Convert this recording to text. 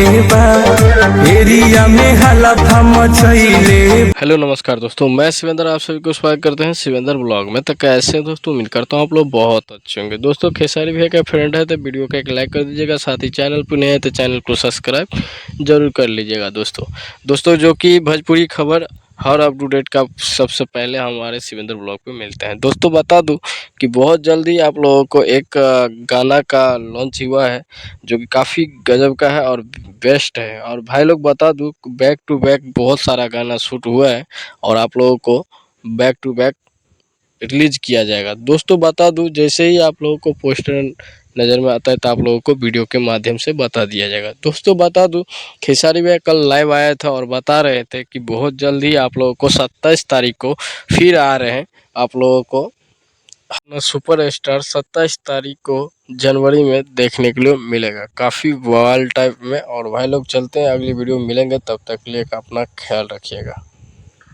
बा, एरिया में हलफा मचैले। हेलो नमस्कार दोस्तों, मैं शिवेंद्र आप सभी को स्वागत करते हैं शिवेंद्र ब्लॉग में। तो कैसे हैं दोस्तों, उम्मीद करता हूँ आप लोग बहुत अच्छे होंगे। दोस्तों खेसारी भैया का फ्रेंड है तो वीडियो का एक लाइक कर दीजिएगा, साथ ही चैनल पर नए हैं तो चैनल को सब्सक्राइब जरूर कर लीजिएगा। दोस्तों जो कि भोजपुरी खबर हर अप टू डेट का सबसे पहले हमारे शिवेंद्र ब्लॉग पे मिलते हैं। दोस्तों बता दूं कि बहुत जल्दी आप लोगों को एक गाना का लॉन्च हुआ है जो कि काफ़ी गजब का है और बेस्ट है। और भाई लोग बता दूं बैक टू बैक बहुत सारा गाना शूट हुआ है और आप लोगों को बैक टू बैक रिलीज किया जाएगा। दोस्तों बता दूं जैसे ही आप लोगों को पोस्टर नज़र में आता है तो आप लोगों को वीडियो के माध्यम से बता दिया जाएगा। दोस्तों बता दूं खेसारी भैया कल लाइव आया था और बता रहे थे कि बहुत जल्द ही आप लोगों को 27 तारीख को फिर आ रहे हैं। आप लोगों को अपना सुपरस्टार 27 तारीख को जनवरी में देखने के लिए मिलेगा, काफ़ी वाल टाइप में। और भाई लोग चलते हैं अगली वीडियो में मिलेंगे, तब तक के लिए अपना ख्याल रखिएगा।